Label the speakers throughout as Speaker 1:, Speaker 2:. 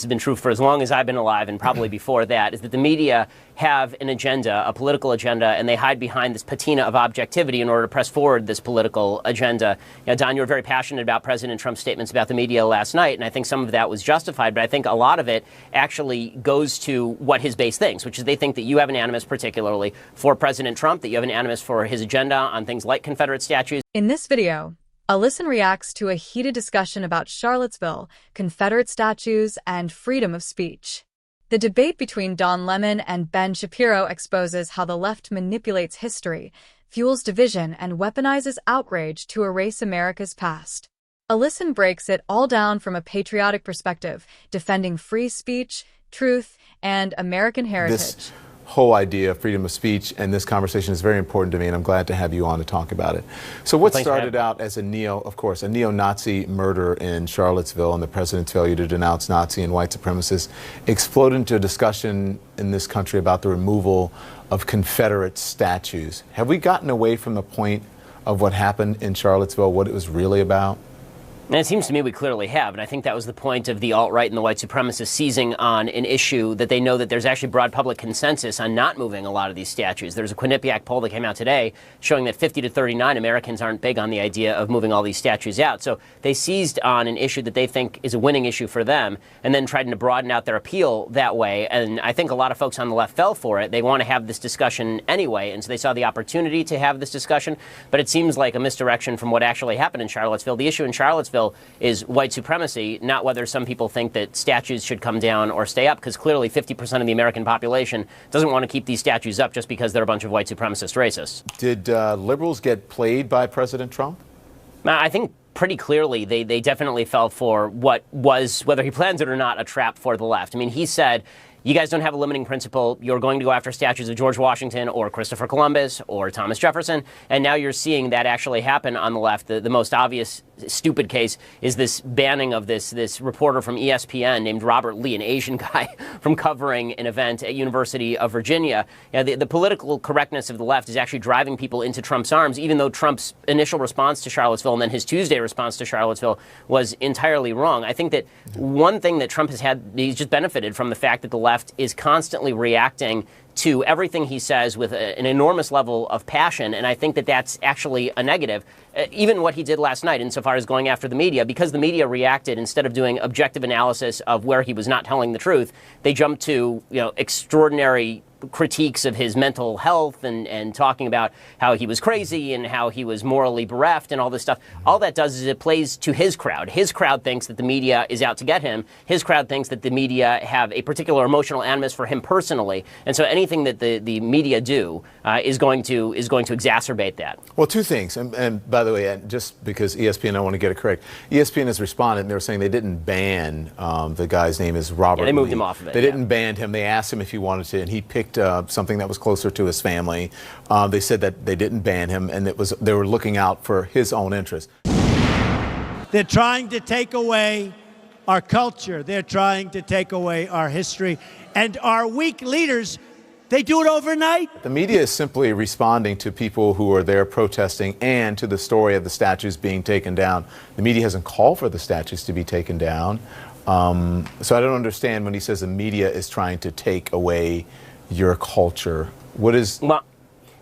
Speaker 1: Has been true for as long as I've been alive and probably before that, is that the media have an agenda, a political agenda, and they hide behind this patina of objectivity in order to press forward this political agenda. You know, Don, you were very passionate about President Trump's statements about the media last night, and I think some of that was justified, but I think a lot of it actually goes to what his base thinks, which is they think that you have an animus particularly for President Trump, that you have an animus for his agenda on things like Confederate statues.
Speaker 2: In this video, Alyson reacts to a heated discussion about Charlottesville, Confederate statues, and freedom of speech. The debate between Don Lemon and Ben Shapiro exposes how the left manipulates history, fuels division, and weaponizes outrage to erase America's past. Alyson breaks it all down from a patriotic perspective, defending free speech, truth, and American heritage.
Speaker 3: This whole idea of freedom of speech and this conversation is very important to me, and I'm glad to have you on to talk about it. So what started out as a neo-Nazi murder in Charlottesville and the president's failure to denounce Nazi and white supremacists exploded into a discussion in this country about the removal of Confederate statues. Have we gotten away from the point of what happened in Charlottesville, what it was really about?
Speaker 1: And it seems to me we clearly have, and I think that was the point of the alt-right and the white supremacists seizing on an issue that they know that there's actually broad public consensus on not moving a lot of these statues. There's a Quinnipiac poll that came out today showing that 50 to 39 Americans aren't big on the idea of moving all these statues out. So they seized on an issue that they think is a winning issue for them and then tried to broaden out their appeal that way. And I think a lot of folks on the left fell for it. They want to have this discussion anyway, and so they saw the opportunity to have this discussion, but it seems like a misdirection from what actually happened in Charlottesville. The issue in Charlottesville is white supremacy, not whether some people think that statues should come down or stay up, because clearly 50% of the American population doesn't want to keep these statues up just because they're a bunch of white supremacist racists.
Speaker 3: Did liberals get played by President Trump?
Speaker 1: I think pretty clearly they definitely fell for what was, whether he plans it or not, a trap for the left. I mean, he said, you guys don't have a limiting principle. You're going to go after statues of George Washington or Christopher Columbus or Thomas Jefferson. And now you're seeing that actually happen on the left. The most obvious stupid case is this banning of this reporter from ESPN named Robert Lee, an Asian guy, from covering an event at University of Virginia. You know, the political correctness of the left is actually driving people into Trump's arms, even though Trump's initial response to Charlottesville and then his Tuesday response to Charlottesville was entirely wrong. I think that one thing that Trump has had, he's just benefited from the fact that the left is constantly reacting to everything he says with an enormous level of passion, and I think that that's actually a negative. Even what he did last night insofar as going after the media, because the media reacted, instead of doing objective analysis of where he was not telling the truth, they jumped to, extraordinary critiques of his mental health and talking about how he was crazy and how he was morally bereft and all this stuff. All that does is it plays to his crowd. His crowd thinks that the media is out to get him. His crowd thinks that the media have a particular emotional animus for him personally. And so anything that the media do is going to exacerbate that.
Speaker 3: Well, two things. And by the way, and just because ESPN, I want to get it correct. ESPN has responded, and they're saying they didn't ban the guy's name is Robert.
Speaker 1: Yeah, they moved
Speaker 3: Lee.
Speaker 1: him off of it.
Speaker 3: They didn't ban him. They asked him if he wanted to, and he picked something that was closer to his family. They said that they didn't ban him, and they were looking out for his own interest.
Speaker 4: They're trying to take away our culture. They're trying to take away our history. And our weak leaders, they do it overnight.
Speaker 3: The media is simply responding to people who are there protesting and to the story of the statues being taken down. The media hasn't called for the statues to be taken down. So I don't understand when he says the media is trying to take away your culture. What is...
Speaker 1: Well,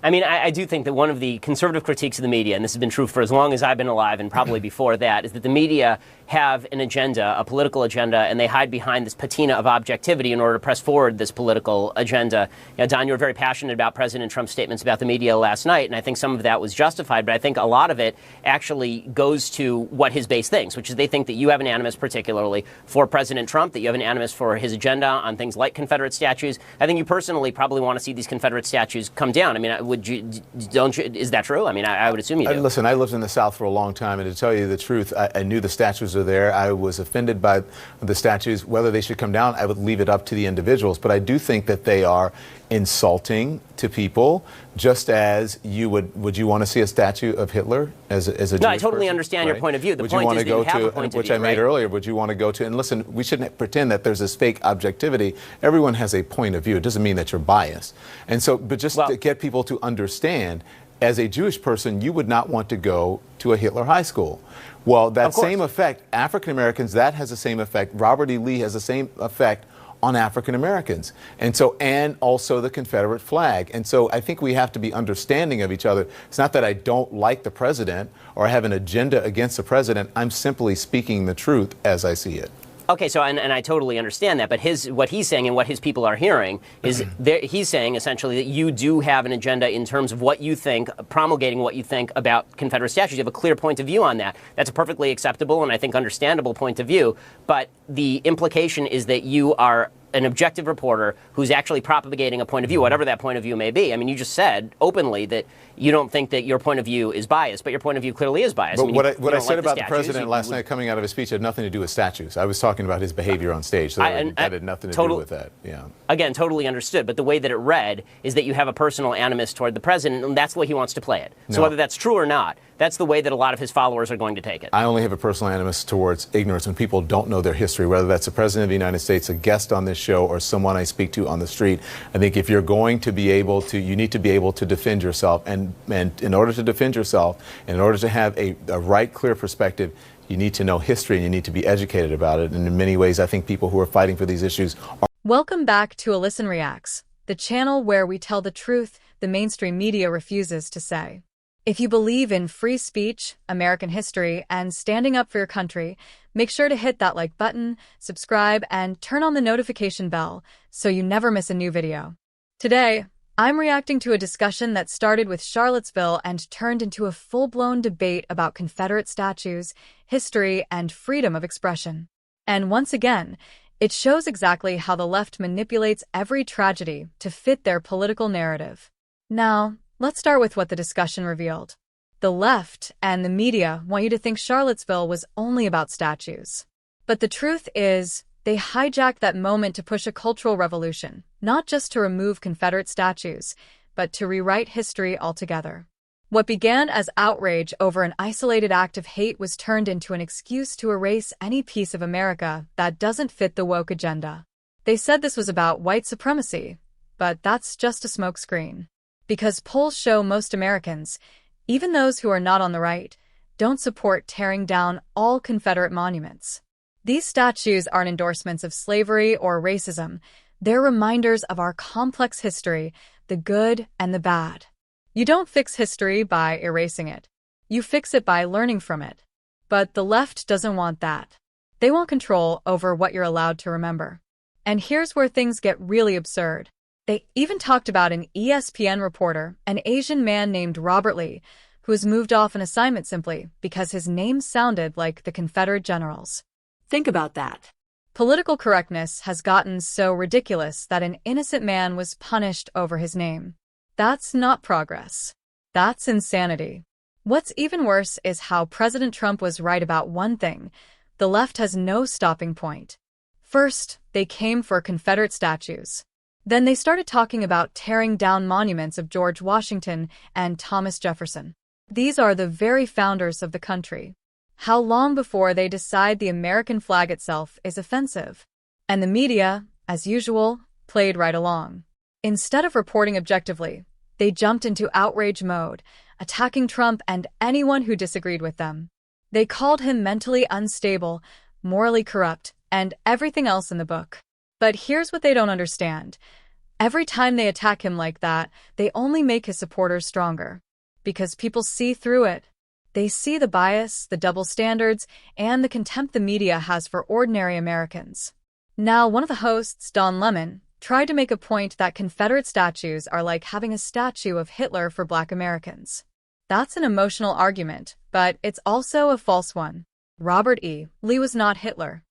Speaker 1: I mean, I do think that one of the conservative critiques of the media, and this has been true for as long as I've been alive and probably before that, is that the media have an agenda, a political agenda, and they hide behind this patina of objectivity in order to press forward this political agenda. You know, Don, you were very passionate about President Trump's statements about the media last night, and I think some of that was justified, but I think a lot of it actually goes to what his base thinks, which is they think that you have an animus particularly for President Trump, that you have an animus for his agenda on things like Confederate statues. I think you personally probably want to see these Confederate statues come down. I mean, is that true? I mean, I would assume you do.
Speaker 3: Listen, I lived in the South for a long time, and to tell you the truth, I knew the statues were there. I was offended by the statues. Whether they should come down, I would leave it up to the individuals. But I do think that they are insulting to people, just as you would you want to see a statue of Hitler as a Jewish person?
Speaker 1: No, I totally understand your point of view. The point is that you have a point of view,
Speaker 3: which I made earlier, would you want to go to? And listen, we shouldn't pretend that there's this fake objectivity. Everyone has a point of view. It doesn't mean that you're biased. And so, but just to get people to understand, as a Jewish person, you would not want to go to a Hitler high school. Well, that same effect, African Americans, that has the same effect. Robert E. Lee has the same effect on African Americans. And also the Confederate flag. And so I think we have to be understanding of each other. It's not that I don't like the president or have an agenda against the president. I'm simply speaking the truth as I see it.
Speaker 1: Okay, so and I totally understand that, but what he's saying and what his people are hearing is he's saying essentially that you do have an agenda in terms of what you think, promulgating what you think about Confederate statues. You have a clear point of view on that. That's a perfectly acceptable and I think understandable point of view, but the implication is that you are an objective reporter who's actually propagating a point of view, whatever that point of view may be. I mean, you just said openly that you don't think that your point of view is biased, but your point of view clearly is biased.
Speaker 3: But
Speaker 1: I mean,
Speaker 3: what I said about the president last night coming out of his speech had nothing to do with statues. I was talking about his behavior on stage. So that had nothing to do with that. Yeah.
Speaker 1: Again, totally understood. But the way that it read is that you have a personal animus toward the president, and that's the way he wants to play it. So whether that's true or not, that's the way that a lot of his followers are going to take it.
Speaker 3: I only have a personal animus towards ignorance when people don't know their history, whether that's the president of the United States, a guest on this show, or someone I speak to on the street. I think if you're going to be able to, you need to be able to defend yourself. And in order to defend yourself, in order to have a right, clear perspective, you need to know history and you need to be educated about it. And in many ways, I think people who are fighting for these issues are.
Speaker 2: Welcome back to A Listen Reacts, the channel where we tell the truth the mainstream media refuses to say. If you believe in free speech, American history, and standing up for your country, make sure to hit that like button, subscribe, and turn on the notification bell so you never miss a new video. Today, I'm reacting to a discussion that started with Charlottesville and turned into a full-blown debate about Confederate statues, history, and freedom of expression. And once again, it shows exactly how the left manipulates every tragedy to fit their political narrative. Now, let's start with what the discussion revealed. The left and the media want you to think Charlottesville was only about statues. But the truth is, they hijacked that moment to push a cultural revolution, not just to remove Confederate statues, but to rewrite history altogether. What began as outrage over an isolated act of hate was turned into an excuse to erase any piece of America that doesn't fit the woke agenda. They said this was about white supremacy, but that's just a smokescreen. Because polls show most Americans, even those who are not on the right, don't support tearing down all Confederate monuments. These statues aren't endorsements of slavery or racism. They're reminders of our complex history, the good and the bad. You don't fix history by erasing it. You fix it by learning from it. But the left doesn't want that. They want control over what you're allowed to remember. And here's where things get really absurd. They even talked about an ESPN reporter, an Asian man named Robert Lee, who was moved off an assignment simply because his name sounded like the Confederate generals. Think about that. Political correctness has gotten so ridiculous that an innocent man was punished over his name. That's not progress. That's insanity. What's even worse is how President Trump was right about one thing. The left has no stopping point. First, they came for Confederate statues. Then they started talking about tearing down monuments of George Washington and Thomas Jefferson. These are the very founders of the country. How long before they decide the American flag itself is offensive? And the media, as usual, played right along. Instead of reporting objectively, they jumped into outrage mode, attacking Trump and anyone who disagreed with them. They called him mentally unstable, morally corrupt, and everything else in the book. But here's what they don't understand. Every time they attack him like that, they only make his supporters stronger. Because people see through it. They see the bias, the double standards, and the contempt the media has for ordinary Americans. Now, one of the hosts, Don Lemon, tried to make a point that Confederate statues are like having a statue of Hitler for Black Americans. That's an emotional argument, but it's also a false one. Robert E. Lee was not Hitler.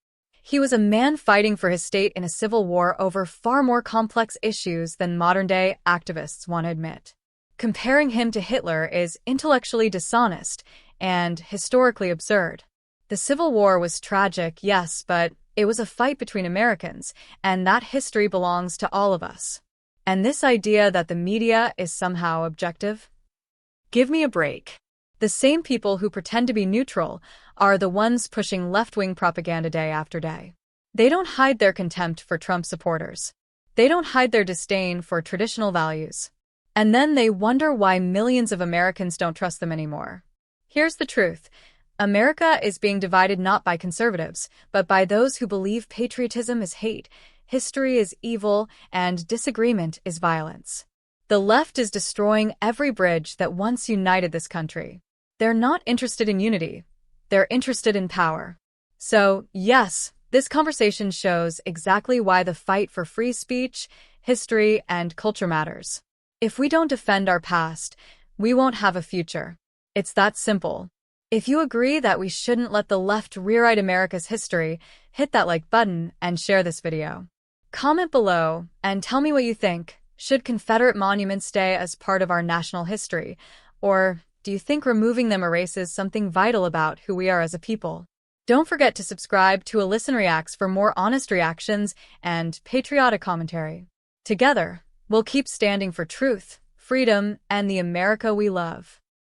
Speaker 2: He was a man fighting for his state in a civil war over far more complex issues than modern-day activists want to admit. Comparing him to Hitler is intellectually dishonest and historically absurd. The Civil War was tragic, yes, but it was a fight between Americans, and that history belongs to all of us. And this idea that the media is somehow objective? Give me a break. The same people who pretend to be neutral are the ones pushing left-wing propaganda day after day. They don't hide their contempt for Trump supporters. They don't hide their disdain for traditional values. And then they wonder why millions of Americans don't trust them anymore. Here's the truth. America is being divided not by conservatives, but by those who believe patriotism is hate, history is evil, and disagreement is violence. The left is destroying every bridge that once united this country. They're not interested in unity. They're interested in power. So, yes, this conversation shows exactly why the fight for free speech, history, and culture matters. If we don't defend our past, we won't have a future. It's that simple. If you agree that we shouldn't let the left rewrite America's history, hit that like button and share this video. Comment below and tell me what you think. Should Confederate monuments stay as part of our national history? Or do you think removing them erases something vital about who we are as a people? Don't forget to subscribe to A Listen Reacts for more honest reactions and patriotic commentary. Together, we'll keep standing for truth, freedom, and the America we love.